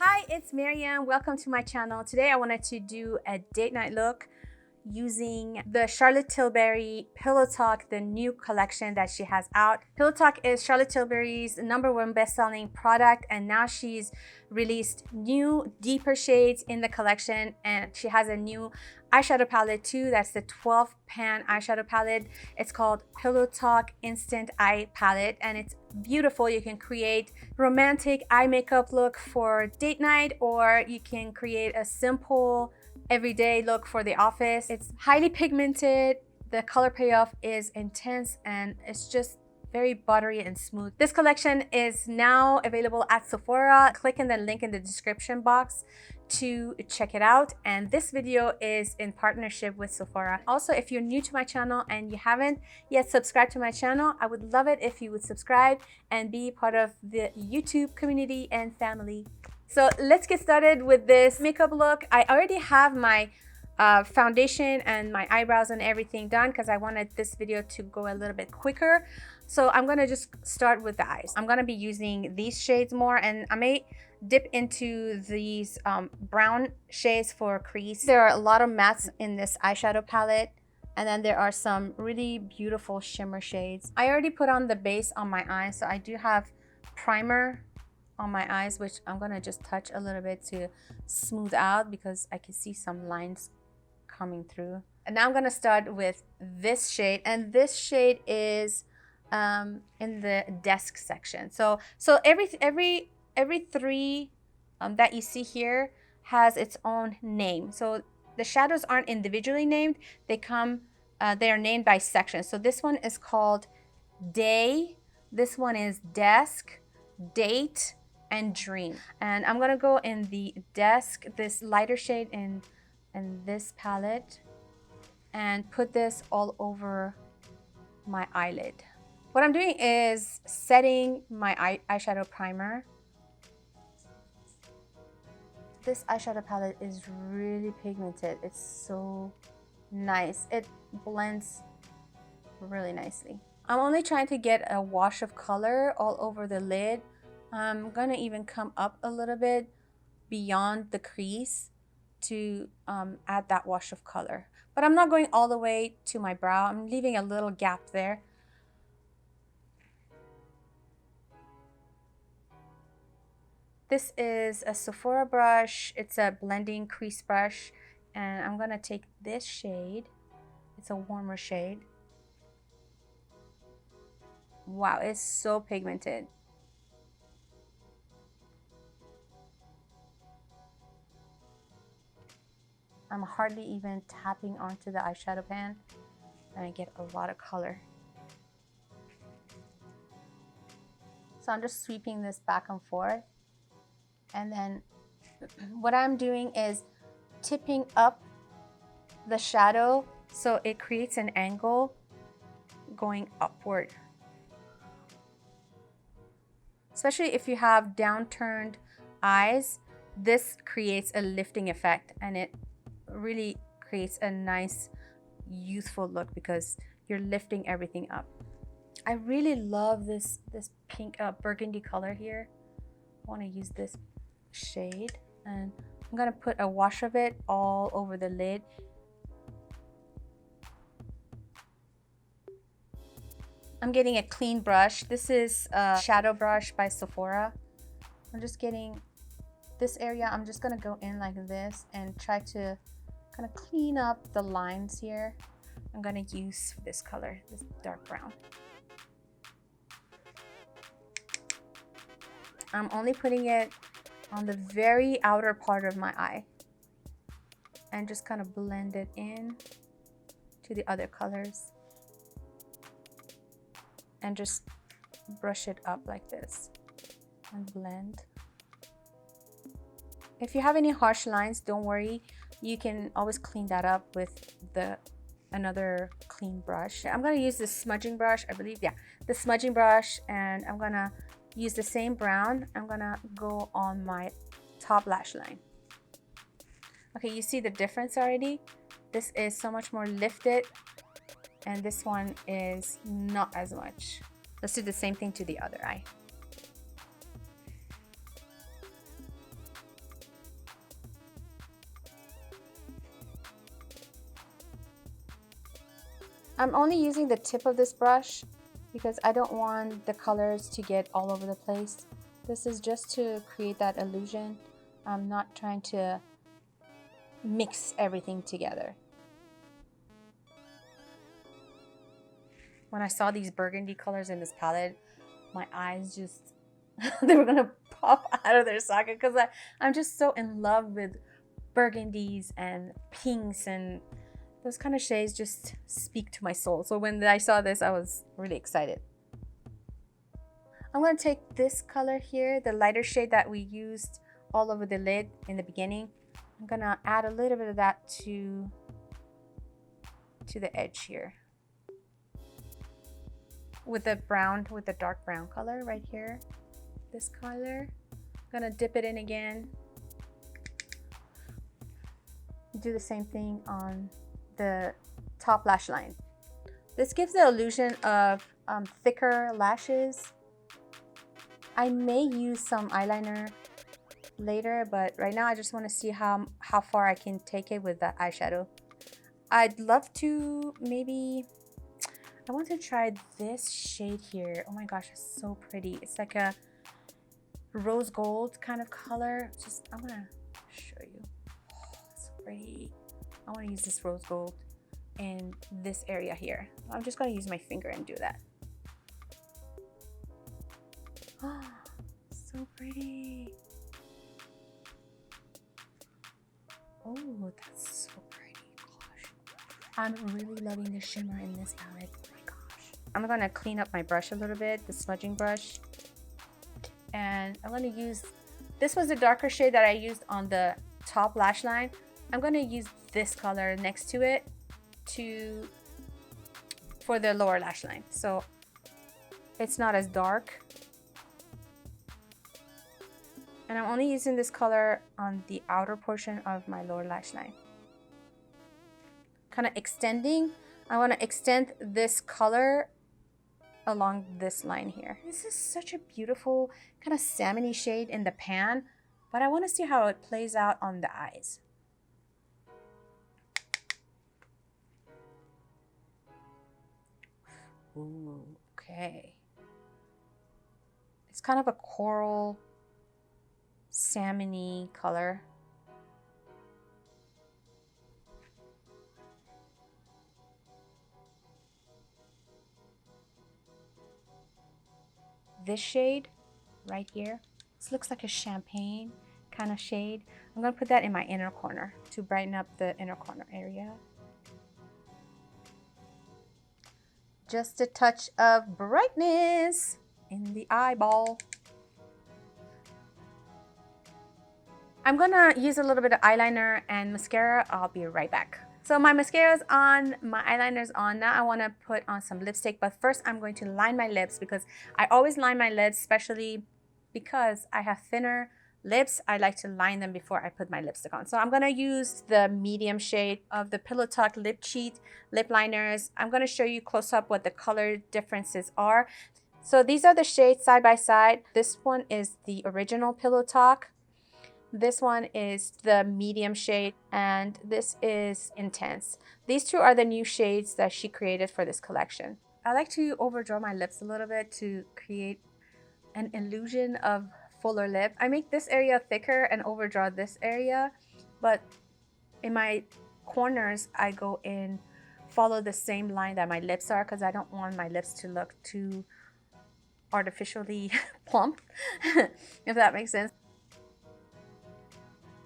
Hi, it's Maryam. Welcome to my channel. Today I wanted to do a date night look using the Charlotte Tilbury Pillow Talk, the new collection that she has out. Pillow Talk is Charlotte Tilbury's #1 best-selling product, and now she's released new deeper shades in the collection, and she has a new eyeshadow palette too. That's the 12 pan eyeshadow palette. It's called Pillow Talk Instant Eye Palette, and it's beautiful. You can create romantic eye makeup look for date night, or you can create a simple everyday look for the office. It's highly pigmented. The color payoff is intense, and it's just very buttery and smooth. This collection is now available at Sephora. Click in the link in the description box to check it out, and this video is in partnership with Sephora. Also, if you're new to my channel and you haven't yet subscribed to my channel, I would love it if you would subscribe and be part of the YouTube community and family. So let's get started with this makeup look. I already have my foundation and my eyebrows and everything done because I wanted this video to go a little bit quicker. So I'm gonna just start with the eyes. I'm gonna be using these shades more, and I may dip into these brown shades for crease. There are a lot of mattes in this eyeshadow palette, and then there are some really beautiful shimmer shades. I already put on the base on my eyes, so I do have primer on my eyes, which I'm gonna just touch a little bit to smooth out because I can see some lines coming through. And now I'm gonna start with this shade, and this shade is in the desk section. So every three that you see here has its own name. So the shadows aren't individually named; they are named by section. So this one is called Day. This one is Desk, Date, and Dream. And I'm gonna go in the desk, this lighter shade in this palette, and put this all over my eyelid. What I'm doing is setting my eyeshadow primer. This eyeshadow palette is really pigmented. It's so nice. It blends really nicely. I'm only trying to get a wash of color all over the lid. I'm gonna even come up a little bit beyond the crease to add that wash of color. But I'm not going all the way to my brow. I'm leaving a little gap there. This is a Sephora brush. It's a blending crease brush, and I'm gonna take this shade. It's a warmer shade. Wow, it's so pigmented. I'm hardly even tapping onto the eyeshadow pan, and I get a lot of color. So I'm just sweeping this back and forth, and then what I'm doing is tipping up the shadow so it creates an angle going upward. Especially if you have downturned eyes, this creates a lifting effect, and it really creates a nice youthful look because you're lifting everything up. I really love this pink burgundy color here. I want to use this shade, and I'm gonna put a wash of it all over the lid. I'm getting a clean brush. This is a shadow brush by Sephora. I'm just getting this area. I'm just gonna go in like this and try to kind of clean up the lines here. I'm gonna use this color, this dark brown. I'm only putting it on the very outer part of my eye and just kind of blend it in to the other colors and just brush it up like this and blend. If you have any harsh lines, don't worry. You can always clean that up with another clean brush. I'm gonna use this smudging brush, I believe, yeah, the smudging brush, and I'm gonna use the same brown. I'm gonna go on my top lash line. Okay, you see the difference already? This is so much more lifted, and this one is not as much. Let's do the same thing to the other eye. I'm only using the tip of this brush because I don't want the colors to get all over the place. This is just to create that illusion. I'm not trying to mix everything together. When I saw these burgundy colors in this palette, my eyes just, they were gonna pop out of their socket because I'm just so in love with burgundies and pinks, and those kind of shades just speak to my soul. So when I saw this, I was really excited. I'm going to take this color here, the lighter shade that we used all over the lid in the beginning. I'm going to add a little bit of that to the edge here. With the brown, with the dark brown color right here. This color. I'm going to dip it in again. Do the same thing on the top lash line. This gives the illusion of thicker lashes. I may use some eyeliner later, but right now I just want to see how far I can take it with the eyeshadow. I'd love to maybe, I want to try this shade here. Oh my gosh, it's so pretty. It's like a rose gold kind of color. I'm gonna show you. Oh, it's so pretty. I want to use this rose gold in this area here. I'm just going to use my finger and do that. Oh, so pretty. Oh, that's so pretty. Gosh, I'm really loving the shimmer in this palette. Oh my gosh. I'm going to clean up my brush a little bit, the smudging brush. And I'm going to use, this was the darker shade that I used on the top lash line. I'm going to use this color next to it for the lower lash line, so it's not as dark. And I'm only using this color on the outer portion of my lower lash line. Kind of extending. I want to extend this color along this line here. This is such a beautiful kind of salmony shade in the pan, but I want to see how it plays out on the eyes. Ooh, okay. It's kind of a coral, salmony color. This shade right here, this looks like a champagne kind of shade. I'm going to put that in my inner corner to brighten up the inner corner area. Just a touch of brightness in the eyeball. I'm gonna use a little bit of eyeliner and mascara. I'll be right back. So my mascara's on, my eyeliner's on. Now I wanna put on some lipstick, but first I'm going to line my lips because I always line my lips, especially because I have thinner lips. I like to line them before I put my lipstick on. So I'm gonna use the medium shade of the Pillow Talk Lip Cheat lip liners. I'm gonna show you close up what the color differences are. So these are the shades side by side. This one is the original Pillow Talk. This one is the medium shade, and this is Intense. These two are the new shades that she created for this collection. I like to overdraw my lips a little bit to create an illusion of fuller lip. I make this area thicker and overdraw this area, but in my corners I go in, follow the same line that my lips are because I don't want my lips to look too artificially plump, if that makes sense.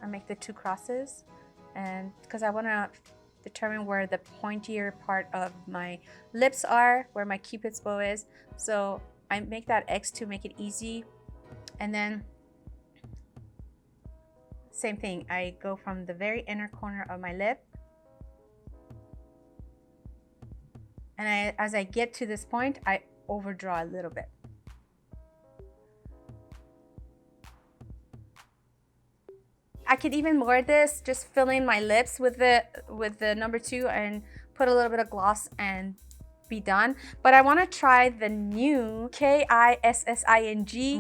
I make the two crosses, and because I want to determine where the pointier part of my lips are, where my cupid's bow is, so I make that X to make it easy. And then same thing, I go from the very inner corner of my lip, and as I get to this point, I overdraw a little bit. I could even wear this, just fill in my lips with the number 2 and put a little bit of gloss and be done. But I want to try the new Kissing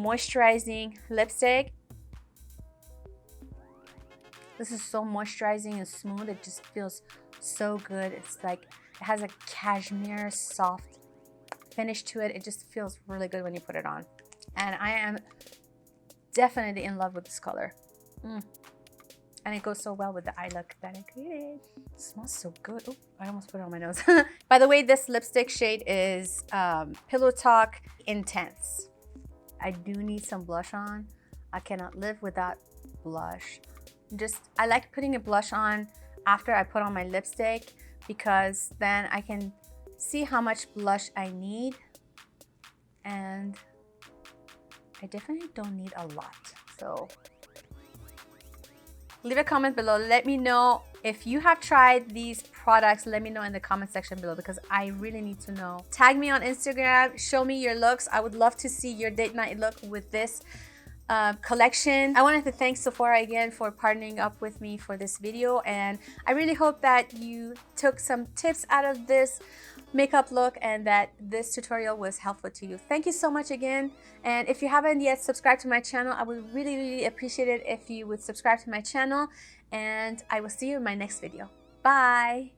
moisturizing lipstick. This is so moisturizing and smooth. It just feels so good. It's like It has a cashmere soft finish to it. It just feels really good when you put it on. And I am definitely in love with this color. And it goes so well with the eye look that I created. It smells so good. Oh, I almost put it on my nose. By the way, this lipstick shade is Pillow Talk Intense. I do need some blush on. I cannot live without blush. I like putting a blush on after I put on my lipstick, because then I can see how much blush I need, and I definitely don't need a lot. So leave a comment below. Let me know if you have tried these products. Let me know in the comment section below, because I really need to know. Tag me on Instagram, show me your looks. I would love to see your date night look with this collection. I wanted to thank Sephora again for partnering up with me for this video, and I really hope that you took some tips out of this makeup look and that this tutorial was helpful to you. Thank you so much again, and if you haven't yet subscribed to my channel, I would really appreciate it if you would subscribe to my channel, and I will see you in my next video. Bye.